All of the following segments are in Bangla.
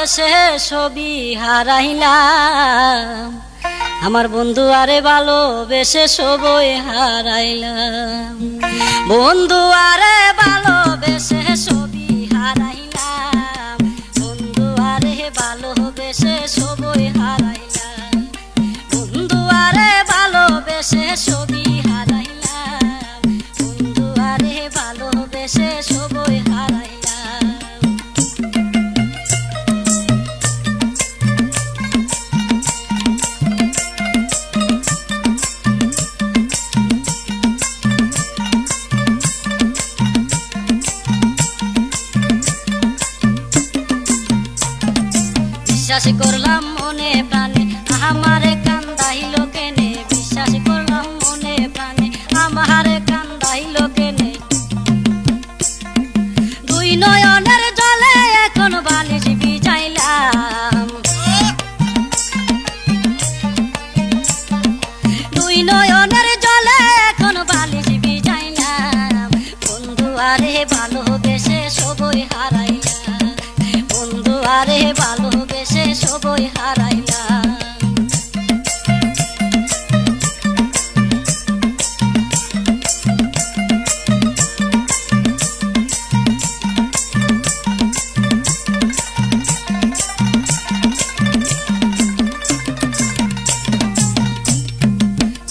বেশে ছবি হারাইলাম, আমার বন্ধু আরে ভালোবেসে সবই হারাইলাম, বন্ধু আরে ভালোবেসে ছবি হারাইলাম, বন্ধু আরে ভালোবেসে সবই হারাইলাম, বন্ধু আরে ভালোবেসে ছবি হারাইলাম, বন্ধু আরে ভালোবেসে সবই হারাইলাম। বিশ্বাস করলাম মনে প্রাণে আমারে কান্দাইল কেনে, বিশ্বাস করলাম মনে প্রাণে আমারে কান্দাইল কেনে, দুই নয়নের জলে এখন বালিশ ভিজাইলাম, দুই নয়নের জলে এখন বালিশ ভিজাইলাম, বন্ধু আরে ভালোবেসে সবই হারাইলাম, বন্ধু আরে ভালোবেসে সবই হারাইলাম।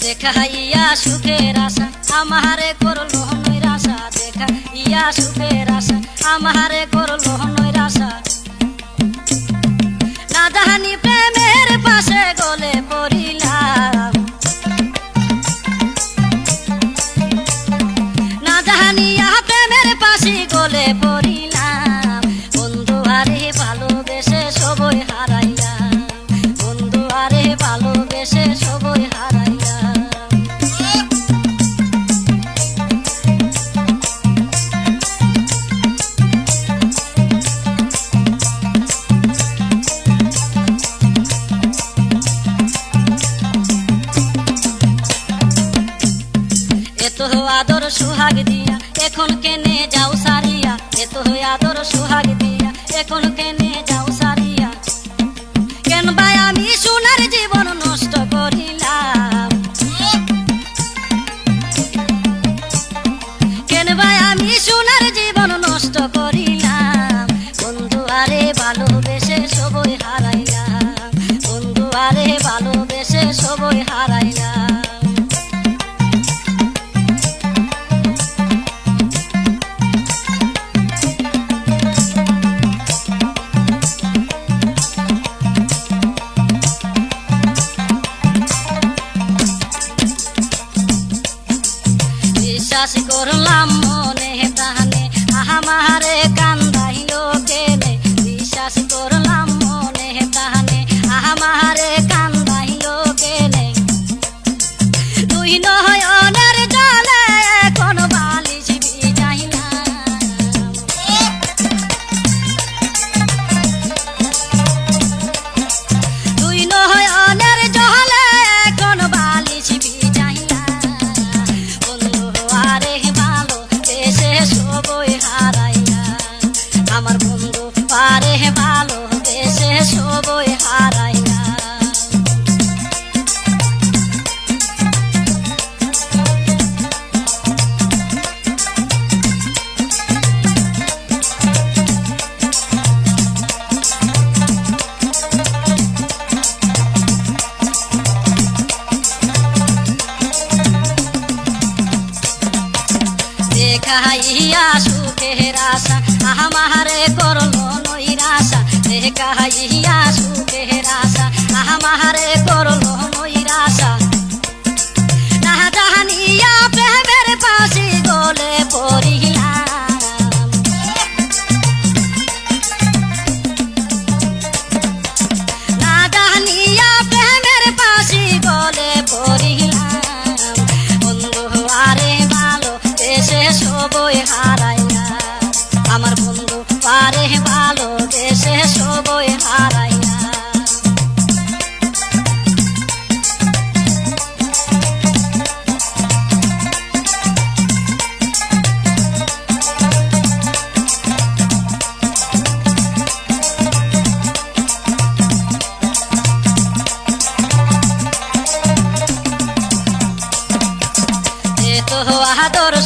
দেখাইয়া সুখের আশা আমারে করলো নৈরাশা, দেখাইয়া সুখের আশা আমারে করলো নৈরাশা, না জানি প্রেমের পাশে গলে পড়িলাম, না জানিয়া প্রেমের পাশে গলে পড়িলাম, বন্ধু আরে ভালোবেসে সবই হারাইলাম, বন্ধু আরে ভালোবেসে সবই হারাইলাম। এত আদর সুহাগ দিয়া এখন কেনে যাও সারিয়া, এত আদর সুহাগ দিয়া এখন কেনে যাও সারিয়া, কেন ভাই আমি সোনার জীবন নষ্ট করিলাম, কেন ভাই আমি সোনার জীবন নষ্ট করিলাম, বন্ধু আরে ভালোবেসে সবই হারাইলাম, বন্ধু আরে ভালোবেসে সবই হারাইলাম। বিশ্বাস করলাম মনে প্রাণে আমারে কান্দাইল কেনে, বিশ্বাস করলাম মনে প্রাণে আমারে কান্দাইল কেনে, দুই নয়নের জলে এখন বালিশ ভিজাইলাম, দুই নয়নের জলে এখন বালিশ ভিজাইলাম, বন্ধু আরে ভালোবেসে সবই হারাইলাম, আমার বন্ধু আরে ভালোবেসে সবই হারাইলাম। দেখাইয়া সুখের আশা আমারে করলো নৈরাশা, দেখাইয়া সুখের আশা আমারে করলো নৈরাশা, না জানিয়া প্রেমের পাশে গলে পড়িলাম, না জানিয়া প্রেমের পাশে গলে পড়িলাম, বন্ধু আরে ভালোবেসে সবই হারাইলাম, আমার বন্ধু আরে ভালোবেসে সবই হারাইলাম। আদর